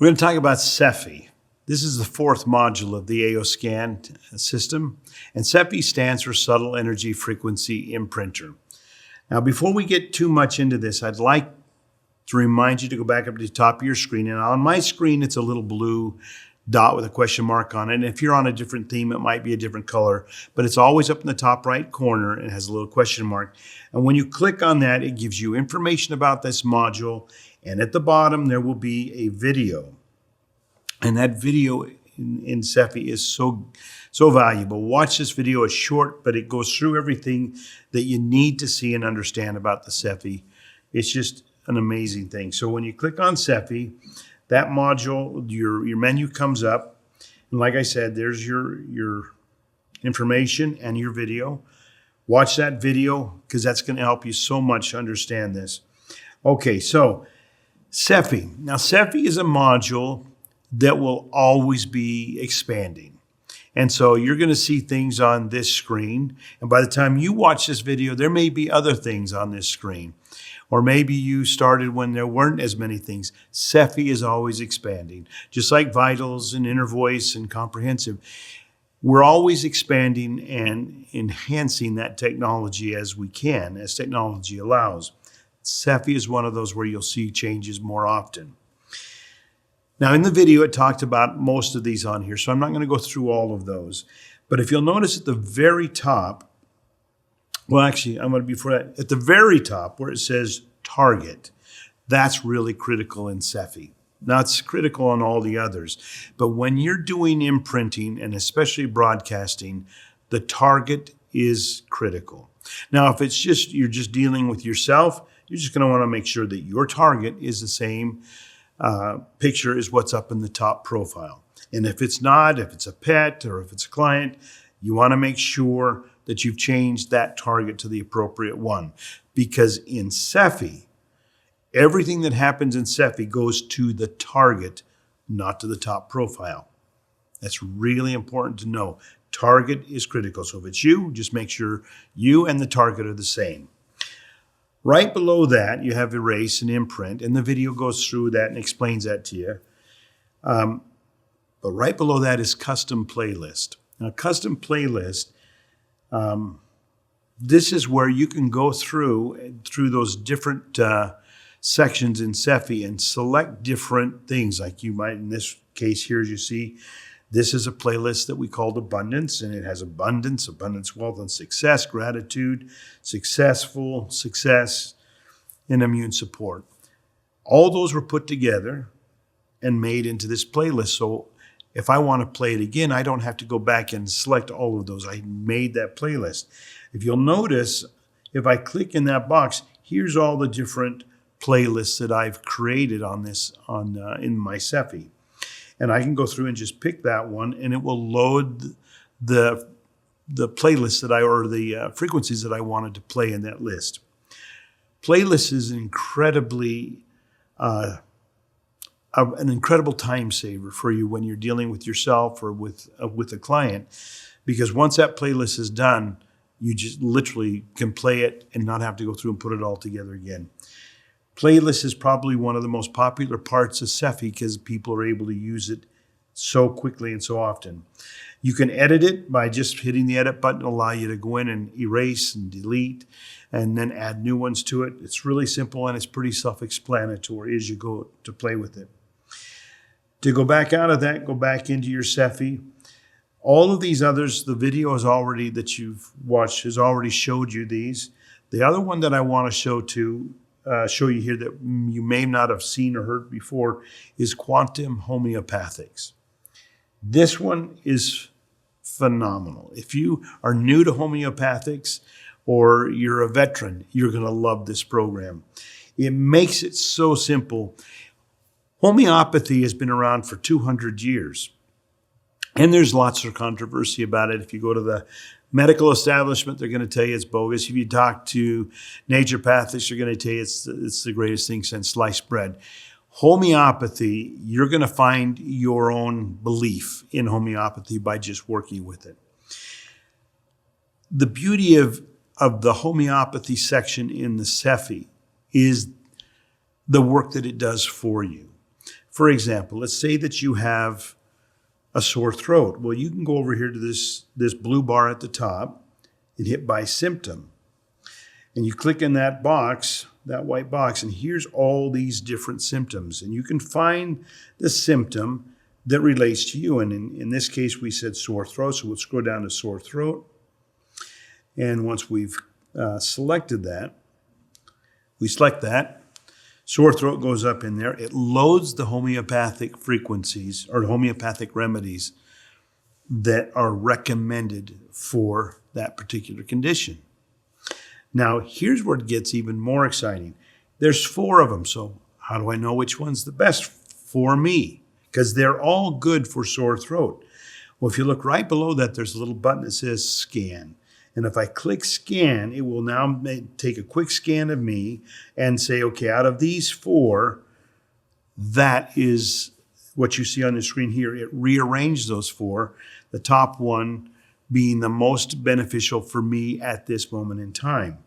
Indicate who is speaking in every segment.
Speaker 1: We're going to talk about S.E.F.I. This is the fourth module of the AO scan system, and S.E.F.I stands for Subtle Energy Frequency Imprinter. Now, before we get too much into this, I'd like to remind you to go back up to the top of your screen. And on my screen, it's a little blue dot with a question mark on it. And if you're on a different theme, it might be a different color, but it's always up in the top right corner and has a little question mark. And when you click on that, it gives you information about this module. And at the bottom, there will be a video. And that video in S.E.F.I is so valuable. Watch this video. It's short, but it goes through everything that you need to see and understand about the S.E.F.I. It's just an amazing thing. So when you click on S.E.F.I, that module, your menu comes up. And like I said, there's your information and your video. Watch that video because that's going to help you so much understand this. Okay, so S.E.F.I. Now, S.E.F.I is a module that will always be expanding. And so you're going to see things on this screen. And by the time you watch this video, there may be other things on this screen. Or maybe you started when there weren't as many things. S.E.F.I is always expanding. Just like Vitals and Inner Voice and Comprehensive, we're always expanding and enhancing that technology as we can, as technology allows. S.E.F.I is one of those where you'll see changes more often. Now, in the video, it talked about most of these on here, so I'm not going to go through all of those. But if you'll notice at the very top, well, actually, I'm going to before that, at the very top where it says target, that's really critical in S.E.F.I. Now, it's critical on all the others. But when you're doing imprinting, and especially broadcasting, the target is critical. Now, if it's just you're just dealing with yourself, you're just going to want to make sure that your target is the same picture is what's up in the top profile. And if it's not, if it's a pet or if it's a client, you want to make sure that you've changed that target to the appropriate one. Because in S.E.F.I, everything that happens in S.E.F.I goes to the target, not to the top profile. That's really important to know. Target is critical. So if it's you, just make sure you and the target are the same. Right below that, you have erase and imprint, and the video goes through that and explains that to you. But right below that is custom playlist. Now, custom playlist, this is where you can go through those different sections in S.E.F.I and select different things. Like you might, in this case here, as you see, this is a playlist that we called Abundance, and it has abundance, wealth, and success, gratitude, successful, success, and immune support. All those were put together and made into this playlist. So if I want to play it again, I don't have to go back and select all of those. I made that playlist. If you'll notice, if I click in that box, here's all the different playlists that I've created on this in my S.E.F.I. And I can go through and just pick that one, and it will load the playlist that or the frequencies that I wanted to play in that list. Playlist is incredibly an incredible time saver for you when you're dealing with yourself or with a client, because once that playlist is done, you just literally can play it and not have to go through and put it all together again. Playlist is probably one of the most popular parts of S.E.F.I because people are able to use it so quickly and so often. You can edit it by just hitting the edit button. It'll allow you to go in and erase and delete and then add new ones to it. It's really simple and it's pretty self-explanatory as you go to play with it. To go back out of that, go back into your S.E.F.I. All of these others, the video is already that you've watched has already showed you these. The other one that I want to show you here that you may not have seen or heard before is quantum homeopathics. This one is phenomenal. If you are new to homeopathics or you're a veteran, you're going to love this program. It makes it so simple. Homeopathy has been around for 200 years, and there's lots of controversy about it. If you go to the medical establishment, they're going to tell you it's bogus. If you talk to naturopathics, they're going to tell you it's the greatest thing since sliced bread. Homeopathy, you're going to find your own belief in homeopathy by just working with it. The beauty of the homeopathy section in the S.E.F.I is the work that it does for you. For example, let's say that you have a sore throat. Well, you can go over here to this blue bar at the top and hit by symptom. And you click in that box, that white box, and here's all these different symptoms. And you can find the symptom that relates to you. And in this case, we said sore throat, so we'll scroll down to sore throat. And once we've selected that, we select that. Sore throat goes up in there. It loads the homeopathic frequencies or homeopathic remedies that are recommended for that particular condition. Now, here's where it gets even more exciting. There's 4 of them, so how do I know which one's the best for me? Because they're all good for sore throat. Well, if you look right below that, there's a little button that says scan. And if I click scan, it will now take a quick scan of me and say, okay, out of these 4, that is what you see on the screen here. It rearranged those 4, the top one being the most beneficial for me at this moment in time.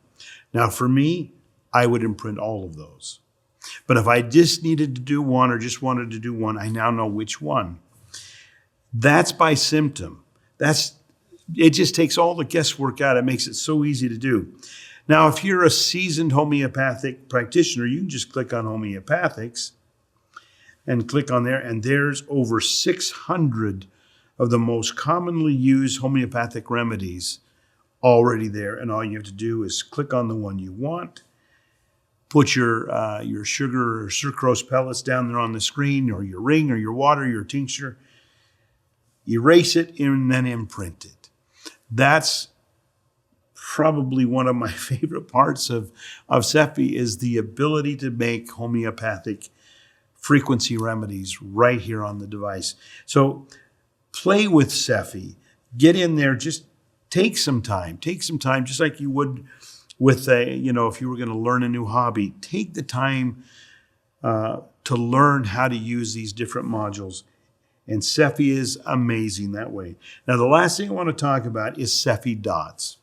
Speaker 1: Now, for me, I would imprint all of those. But if I just needed to do one or just wanted to do one, I now know which one. That's by symptom. It just takes all the guesswork out. It makes it so easy to do. Now, if you're a seasoned homeopathic practitioner, you can just click on homeopathics and click on there, and there's over 600 of the most commonly used homeopathic remedies already there. And all you have to do is click on the one you want, put your sugar or sucrose pellets down there on the screen, or your ring or your water, your tincture, erase it, and then imprint it. That's probably one of my favorite parts of S.E.F.I is the ability to make homeopathic frequency remedies right here on the device. So play with S.E.F.I. Get in there, just take some time, just like you would with if you were going to learn a new hobby. Take the time to learn how to use these different modules. And S.E.F.I is amazing that way. Now, the last thing I want to talk about is S.E.F.I dots.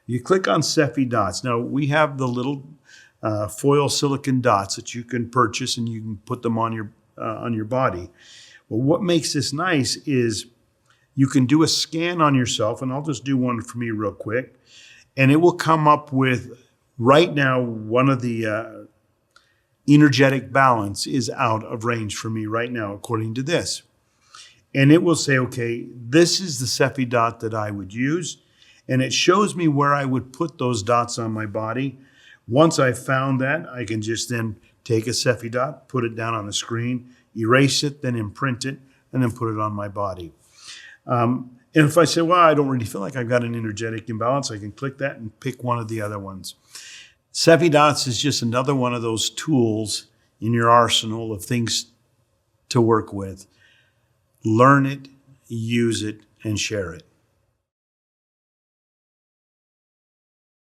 Speaker 1: You click on S.E.F.I dots. Now, we have the little foil silicone dots that you can purchase, and you can put them on your body. Well, what makes this nice is you can do a scan on yourself, and I'll just do one for me real quick, and it will come up with, right now, one of the energetic balance is out of range for me right now, according to this. And it will say, okay, this is the S.E.F.I dot that I would use. And it shows me where I would put those dots on my body. Once I've found that, I can just then take a S.E.F.I dot, put it down on the screen, erase it, then imprint it, and then put it on my body. And if I say, well, I don't really feel like I've got an energetic imbalance, I can click that and pick one of the other ones. S.E.F.I dots is just another one of those tools in your arsenal of things to work with. Learn it, use it, and share it.